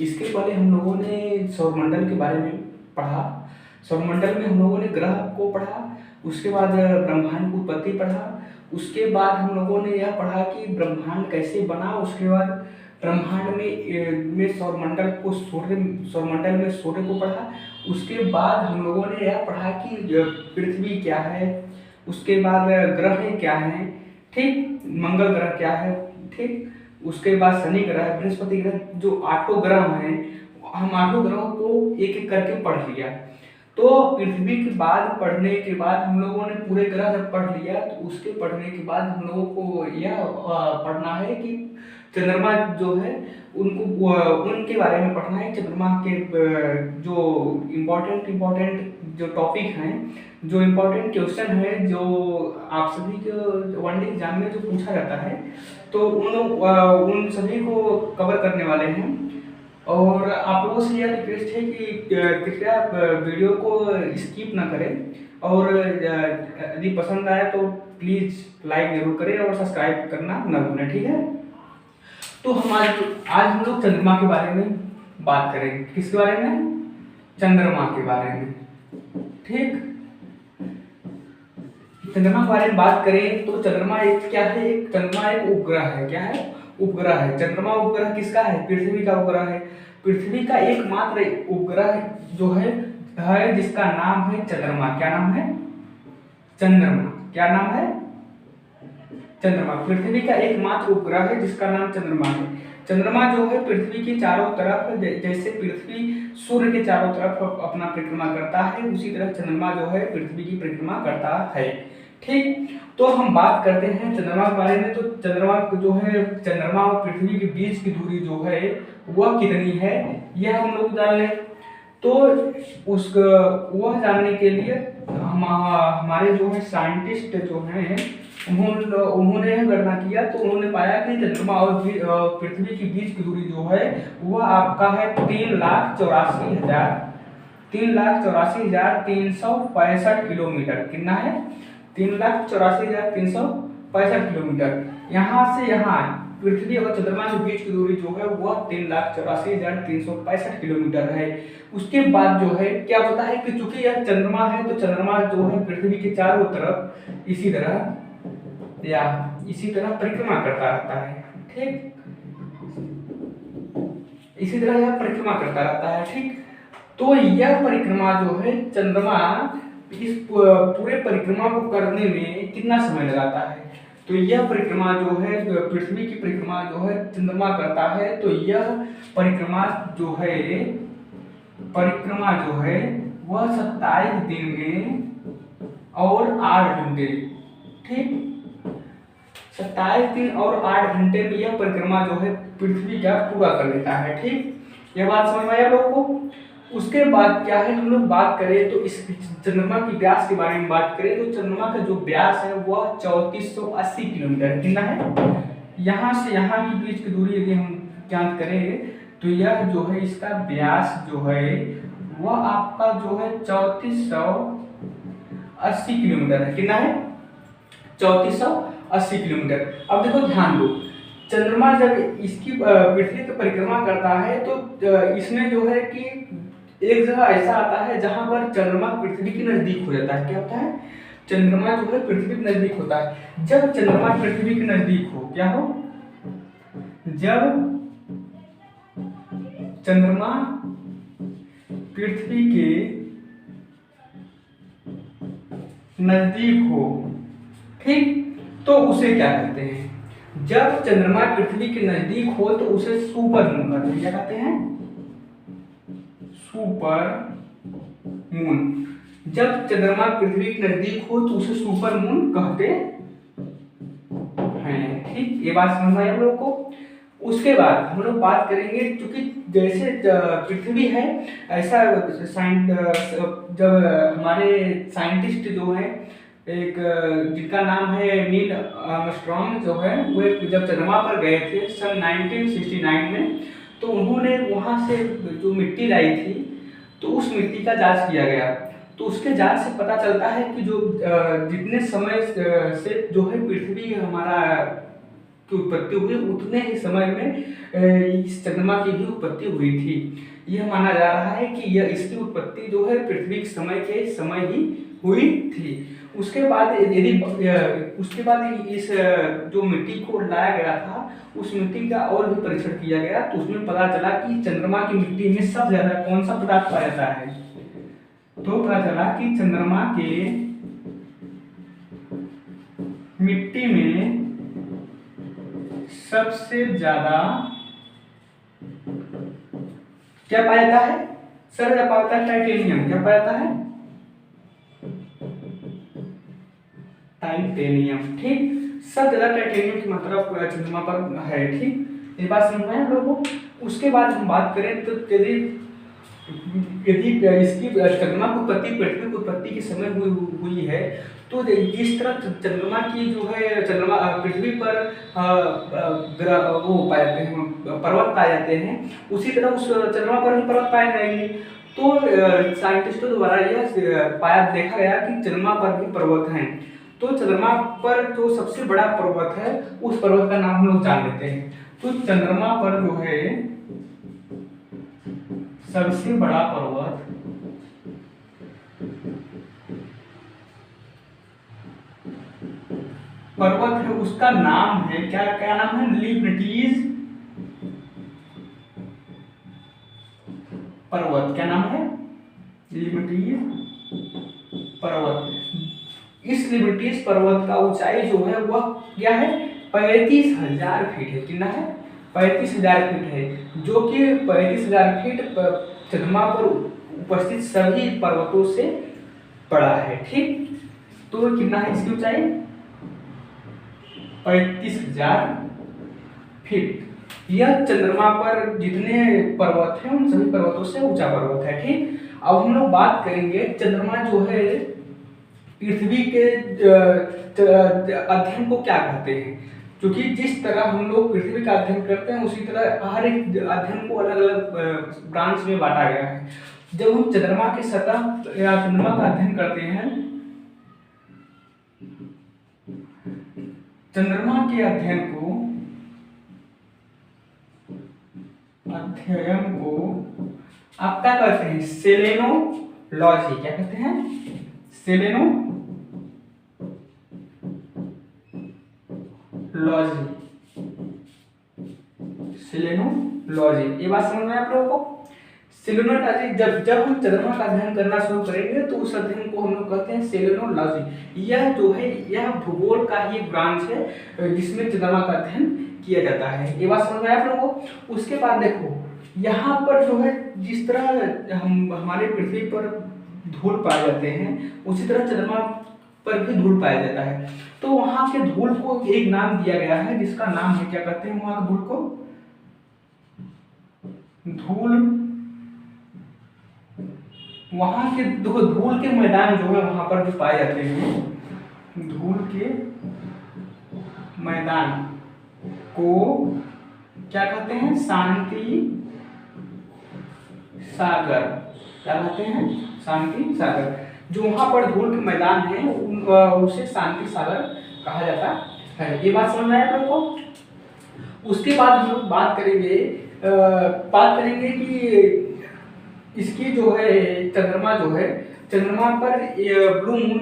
इसके पहले हम लोगों ने सौरमंडल के बारे में पढ़ा। सौरमंडल में हम लोगों ने ग्रह को पढ़ा, उसके बाद ब्रह्मांड की उत्पत्ति पढ़ा, उसके बाद हम लोगों ने यह पढ़ा कि ब्रह्मांड कैसे बना, उसके बाद ब्रह्मांड में सौरमंडल में सूर्य को पढ़ा। उसके बाद हम लोगों ने यह पढ़ा कि पृथ्वी क्या है, उसके बाद ग्रह क्या हैं, ठीक, मंगल ग्रह क्या है, ठीक, उसके बाद शनि ग्रह, बृहस्पति ग्रह, जो 8 ग्रह हैं, हम 8 ग्रहों को एक एक करके पढ़ लिया। तो पृथ्वी के बाद पढ़ने के बाद हम लोगों ने पूरे ग्रह जब पढ़ लिया, तो उसके पढ़ने के बाद हम लोगों को यह पढ़ना है कि चंद्रमा जो है उनके बारे में पढ़ना है। चंद्रमा के जो इम्पोर्टेंट जो टॉपिक हैं, जो इम्पोर्टेंट क्वेश्चन है, जो आप सभी के वनडे एग्जाम में जो पूछा जाता है, तो उन सभी को कवर करने वाले हैं। और आप लोगों से यह रिक्वेस्ट है कि कृपया वीडियो को स्किप ना करें, और यदि पसंद आए तो प्लीज़ लाइक जरूर करें और सब्सक्राइब करना ना भूलें, ठीक है। तो आज हम लोग चंद्रमा के बारे में बात करेंगे। किसके बारे में? चंद्रमा के बारे में, ठीक। चंद्रमा के बारे में बात करें तो चंद्रमा एक क्या है? चंद्रमा एक उपग्रह है। क्या है? उपग्रह है। चंद्रमा उपग्रह किसका है? पृथ्वी का उपग्रह है। पृथ्वी का एकमात्र उपग्रह जो है जिसका नाम है चंद्रमा। क्या नाम है? चंद्रमा। क्या नाम है? चंद्रमा। पृथ्वी का एकमात्र उपग्रह है जिसका नाम चंद्रमा है। चंद्रमा जो है पृथ्वी के चारों तरफ, जैसे पृथ्वी सूर्य के चारों तरफ अपना परिक्रमा करता है, उसी तरह चंद्रमा जो है पृथ्वी की परिक्रमा करता है, ठीक। तो हम बात करते हैं चंद्रमा के बारे में। तो चंद्रमा जो है, चंद्रमा और पृथ्वी के बीच की दूरी जो है वह कितनी है, यह हम लोग जान लें। तो वह जानने के लिए हमारे जो है साइंटिस्ट जो हैं, उन्होंने यह गणना किया, तो उन्होंने पाया कि चंद्रमा और पृथ्वी के बीच की दूरी जो है वह आपका है 3,84,365 किलोमीटर। कितना है? 3,84,365 किलोमीटर। यहाँ से यहाँ पृथ्वी और चंद्रमा के बीच की दूरी जो है वह 3,84,365 किलोमीटर है। उसके बाद जो है क्या होता है कि चूंकि यह चंद्रमा है, तो चंद्रमा जो है पृथ्वी के चारों तरफ इसी तरह परिक्रमा करता रहता है, ठीक। इसी तरह यह परिक्रमा करता रहता है, ठीक। तो यह परिक्रमा जो है चंद्रमा, इस पूरे परिक्रमा को करने में कितना समय लगाता है? तो यह परिक्रमा जो है, पृथ्वी की परिक्रमा जो है चंद्रमा करता है, तो यह परिक्रमा जो है वह 27 दिन में और 8 घंटे, ठीक। 27 दिन और 8 घंटे में यह परिक्रमा जो है पृथ्वी का पूरा कर लेता है, ठीक। यह बात समझ में आई आप लोगों को? उसके बाद क्या है, हम लोग बात करें तो इस चंद्रमा की व्यास के बारे में बात करें, तो चंद्रमा का जो व्यास है वह 3480 किलोमीटर है। कितना है? यहाँ से यहाँ के बीच की दूरी यदि हम ज्ञात करें, तो यह जो है इसका व्यास जो है वह आपका जो है 3480 किलोमीटर है। कितना है? 3480 किलोमीटर। अब देखो, ध्यान दो, चंद्रमा जब इसकी पृथ्वी की परिक्रमा करता है, तो इसमें जो है कि एक जगह ऐसा आता है जहां पर चंद्रमा पृथ्वी के नजदीक हो जाता है। क्या होता है? चंद्रमा जो है पृथ्वी के नजदीक होता है। जब चंद्रमा पृथ्वी के नजदीक हो, क्या हो? जब चंद्रमा पृथ्वी के नजदीक हो, ठीक, तो उसे क्या कहते हैं? जब चंद्रमा पृथ्वी के नजदीक हो तो उसे सुपर मून कहते हैं। क्या कहते हैं? Super moon. जब चंद्रमा पृथ्वी के नजदीक हो तो उसे सुपर मून कहते हैं, ठीक। ये बात समझ में आई आप लोगों को? उसके बाद हम लोग बात करेंगे, क्योंकि जैसे पृथ्वी है, ऐसा जब हमारे साइंटिस्ट जो है, एक जिनका नाम है नील आर्मस्ट्रॉन्ग जो है, वो जब चंद्रमा पर गए थे सन 1969 में, तो उन्होंने वहाँ से जो मिट्टी लाई थी, तो उस मिट्टी का जांच किया गया। तो उसके जांच से पता चलता है कि जो जितने समय से जो है पृथ्वी हमारा की उत्पत्ति हुई, उतने ही समय में इस चंद्रमा की भी उत्पत्ति हुई थी। यह माना जा रहा है कि यह इसकी उत्पत्ति जो है पृथ्वी के समय ही हुई थी। उसके बाद इस जो मिट्टी को लाया गया था, उस मिट्टी का और भी परीक्षण किया गया, तो उसमें पता चला कि चंद्रमा की मिट्टी में सबसे ज्यादा कौन सा पदार्थ पाया जाता है। तो पता चला कि चंद्रमा के मिट्टी में सबसे ज्यादा क्या पाया जाता है, सर क्या पाया जाता है, टाइटेनियम। क्या पाया जाता है, टाइटेनियम। ठीक, सबसे ज्यादा टाइटेनियम की मात्रा चंद्रमा पर है। ठीक, ये बात समझ में आया आप लोगों को। उसके बाद हम बात करें तो यदि इसकी चंद्रमा की उत्पत्ति पृथ्वी की उत्पत्ति के समय हुई है, तो जिस तरह चंद्रमा की जो है चंद्रमा पृथ्वी पर वो पाए जाते हैं, पर्वत पाए जाते हैं, उसी तरह उस चंद्रमा पर भी पर्वत पाए जाएंगे। तो साइंटिस्टों द्वारा यह देखा गया कि चंद्रमा पर भी पर्वत हैं। तो चंद्रमा पर जो सबसे बड़ा पर्वत है, उस पर्वत का नाम हम लोग जान लेते हैं। तो चंद्रमा पर जो है सबसे बड़ा पर्वत है, उसका नाम है क्या, क्या नाम है, लिबर्टीज पर्वत। क्या नाम है, लिबर्टीज पर्वत। इस लिबर्टीज पर्वत का ऊंचाई जो है वह क्या है, 35,000 फीट है। कितना है, 35,000 फीट है, जो कि 35,000 फीट चंद्रमा पर उपस्थित सभी पर्वतों से बड़ा है। ठीक, तो कितना है इसकी ऊंचाई, 35,000 फीट। यह चंद्रमा पर जितने पर्वत हैं उन सभी पर्वतों से ऊंचा पर्वत है। ठीक, अब हम लोग बात करेंगे चंद्रमा जो है पृथ्वी के अध्ययन को क्या कहते हैं। क्योंकि जिस तरह हम लोग पृथ्वी का अध्ययन करते हैं, उसी तरह हर एक अध्ययन को अलग अलग ब्रांच में बांटा गया है। जब हम चंद्रमा की सतह या चंद्रमा का अध्ययन करते हैं, चंद्रमा के अध्ययन को आप क्या कहते हैं, सेलेनोलॉजी। क्या कहते हैं, सेलेनोलॉजी। सेलेनोलॉजी, ये बात समझ में आप लोगों को। सेलेनोलॉजी, जब हम चंद्रमा का अध्ययन करना शुरू करेंगे तो उस अध्ययन को हम लोग कहते हैं सेलेनोलॉजी। यह जो है यह भूगोल का ही ब्रांच है जिसमें चंद्रमा का अध्ययन किया जाता है। ये बात समझ में आप लोगों को। उसके बाद देखो यहाँ पर जो है जिस तरह हमारे पृथ्वी पर धूल पाए जाते हैं, उसी तरह चंद्रमा पर भी धूल पाया जाता है। तो वहां के धूल को एक नाम दिया गया है जिसका नाम है, क्या कहते हैं वहां के धूल को, धूल। वहां के धूल के मैदान जो है वहां पर जो पाए जाते हैं, धूल के मैदान को क्या कहते हैं, शांति सागर। क्या कहते हैं, शांति सागर। जो वहां पर धूल के मैदान है उसे शांति सागर कहा जाता है। ये बात समझ में आया आप लोगों को। उसके बाद हम लोग बात करेंगे कि इसकी जो है चंद्रमा पर ब्लू मून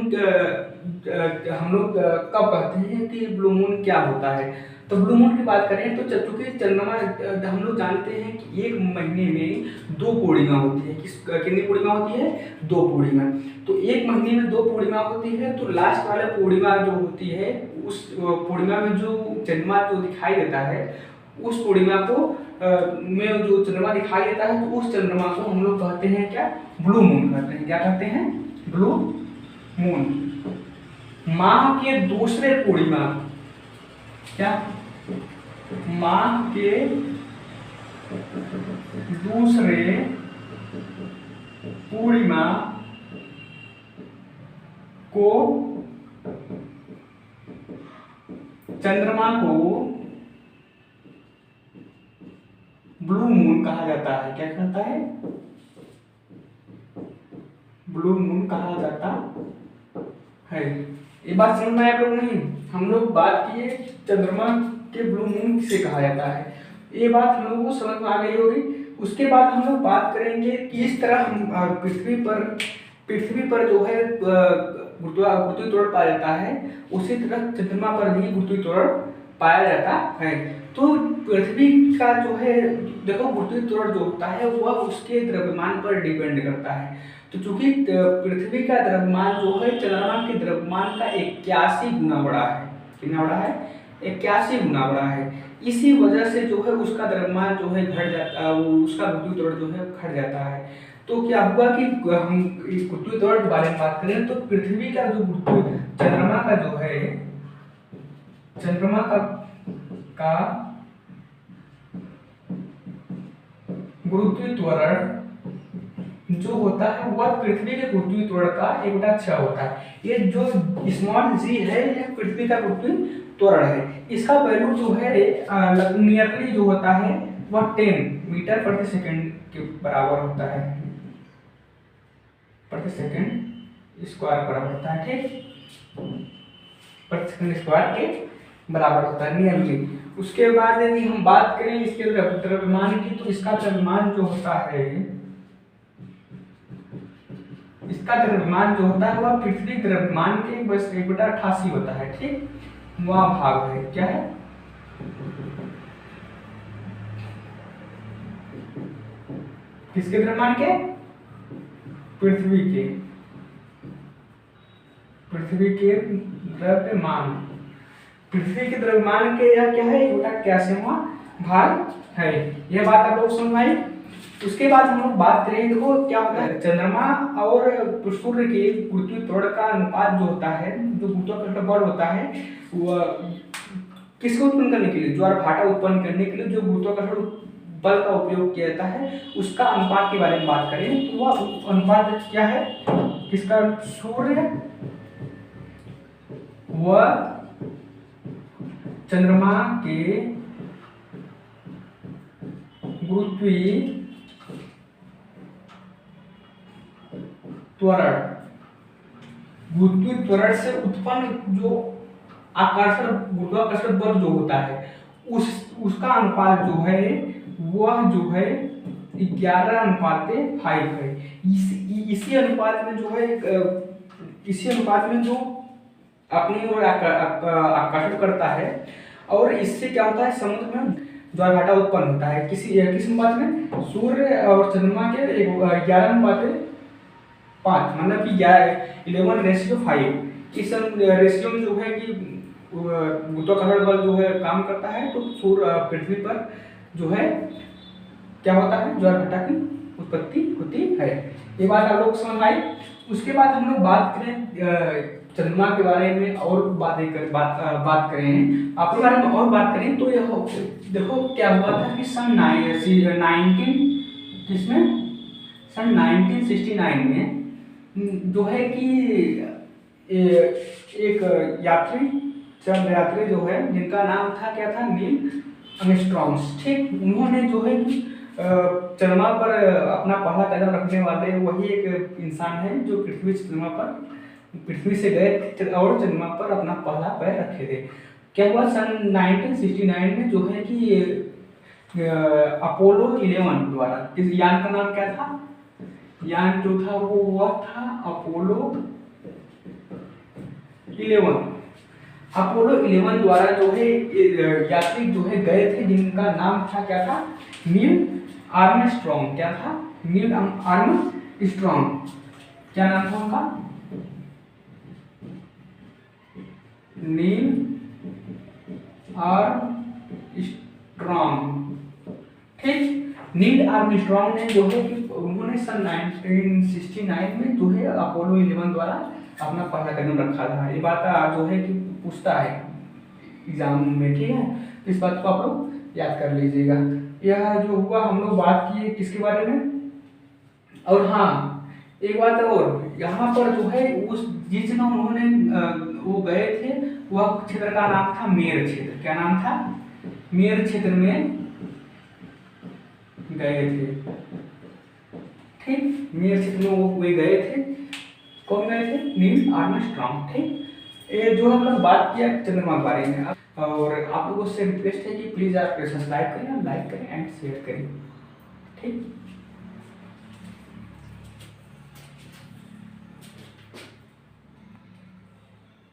हम लोग कब कहते हैं कि ब्लू मून क्या होता है। तो ब्लू मून की बात करें तो चूंकि चंद्रमा हम लोग जानते हैं कि एक महीने में 2 पूर्णिमा होती है। कितनी पूर्णिमा होती है, 2 पूर्णिमा। तो एक महीने में 2 पूर्णिमा होती है, तो लास्ट वाला पूर्णिमा जो होती है, उस पूर्णिमा में जो चंद्रमा जो दिखाई देता है, उस पूर्णिमा को में जो चंद्रमा दिखाई देता है, तो उस चंद्रमा को हम लोग कहते हैं क्या, ब्लू मून कहते हैं। क्या कहते हैं, ब्लू मून। माह के दूसरे पूर्णिमा, क्या, माह के दूसरे पूर्णिमा को चंद्रमा को ब्लू मून कहा जाता है। क्या कहता है, ब्लू मून कहा जाता है। ये बात समझ में आया आप लोग नहीं। हम लोग बात किए चंद्रमा के ब्लू मून किसे कहा जाता है, ये बात हम लोगों को समझ में आ गई होगी। उसके बाद हम लोग बात करेंगे कि इस तरह हम पृथ्वी पर जो है गुरुत्वीय त्वरण पाया जाता है, उसी तरह चंद्रमा पर भी गुरुत्वीय त्वरण पाया जाता है। तो पृथ्वी का जो है देखो गुरुत्वीय त्वरण जो होता है वह उसके द्रव्यमान पर डिपेंड करता है। तो चूंकि पृथ्वी का द्रव्यमान जो है चंद्रमा के द्रव्यमान का 81 गुना बड़ा है। कितना बड़ा है? 81 गुना बड़ा है। इसी वजह से जो है उसका द्रव्यमान जो है घट जाता है, उसका गुरुत्वीय त्वरण जो है घट जाता है। तो क्या हुआ कि हम गुरुत्वीय त्वरण के बारे में बात करें तो पृथ्वी का जो गुरुत्वीय चंद्रमा का जो है चंद्रमा का गुरुत्वीय त्वरण जो होता है वह पृथ्वी के गुरुत्वीय त्वरण का 1/6 होता है। ये जो स्मॉल जी है यह पृथ्वी का गुरुत्वीय त्वरण है। इसका वैल्यू जो है नियरली जो होता है वह 10 मीटर प्रति सेकंड के बराबर होता है, प्रति सेकंड स्क्वायर बराबर होता है। ठीक, प्रति सेकंड स्क्वायर के बराबर होता है नियरली। उसके बाद यदि हम बात करें इसके द्रव्यमान की तो इसका द्रव्यमान जो होता है वह पृथ्वी द्रव्यमान के बस 1/88 होता है। ठीक, वह भाग है क्या है किसके द्रव्यमान के? पृथ्वी के द्रव्यमान, पृथ्वी के द्रव्यमान के यह क्या है 1/81वां भाग है। यह बात आप लोग समझ आई। उसके बाद हम लोग बात करें, देखो क्या होता है चंद्रमा और सूर्य के गुरुत्वीय त्वरण का अनुपात जो होता है, जो गुरुत्वाकर्षण बल होता है वह किसको उत्पन्न करने के लिए, ज्वार भाटा उत्पन्न करने के लिए जो गुरुत्वाकर्षण बल का उपयोग किया जाता है उसका अनुपात के बारे में बात करें तो वह अनुपात क्या है किसका? सूर्य व चंद्रमा के गुरुत्वीय त्वरण से उत्पन्न जो गुरुत्वाकर्षण बल जो होता है उसका अनुपात जो है वह जो है 11:5 है। इसी अनुपात में जो अपनी ओर आकर्षण करता है और इससे क्या होता है समुद्र में ज्वार भाटा उत्पन्न होता है। किस अनुपात में? सूर्य और चंद्रमा के 11:5 मतलब कि 11:5। इस रेशियो में जो है कि गुरुत्वाकर्षण बल जो है काम करता है तो सूर्य पृथ्वी पर जो है क्या होता है ज्वार भाटा की उत्पत्ति होती है। ये बात आप लोग समझ आई। उसके बाद हम लोग बात करें चंद्रमा के बारे में और बात करें आपके बारे में और बात करें तो यह देखो क्या हुआ था कि सन 1969 में जो है कि एक चंद्रयात्री जो है जिनका नाम था क्या था नील आर्मस्ट्रॉन्ग। ठीक, उन्होंने जो है कि चंद्रमा पर अपना पहला कदम रखने वाले वही एक इंसान है जो पृथ्वी से गए थे और चंद्रमा पर अपना पहला पैर रखे थे। क्या हुआ सन 1969 में जो है कि अपोलो 11 द्वारा, इस यान का नाम क्या था? यान जो था वह था अपोलो 11। अपोलो 11 द्वारा जो है यात्री जो है गए थे जिनका नाम था क्या था? Neil Armstrong. क्या था? Neil Armstrong. क्या नाम था उनका? Neil Armstrong. ठीक, नील आर्मस्ट्रॉन्ग ने जो है कि उन्होंने सन 1969 में जो है अपोलो 11 द्वारा अपना पहला कदम रखा था। ये बात जो है कि पूछता है एग्जाम में। ठीक है, इस बात को आप लोग याद कर लीजिएगा। यह जो हुआ हम लोग बात किए किसके बारे में। और हाँ एक बात और, यहाँ पर जो है उस जिस जगह उन्होंने वो गए थे वह क्षेत्र का नाम था मेर क्षेत्र। क्या नाम था? मेर क्षेत्र में गए थे। ठीक, मेर क्षेत्र में वो गए थे। कौन गए थे? Neil Armstrong. ठीक, ये जो हम लोग बात किया चंद्रमा के बारे में। और आप लोगों से रिक्वेस्ट है कि प्लीज़ आप सब्सक्राइब करें, लाइक करें एंड शेयर करें। ठीक।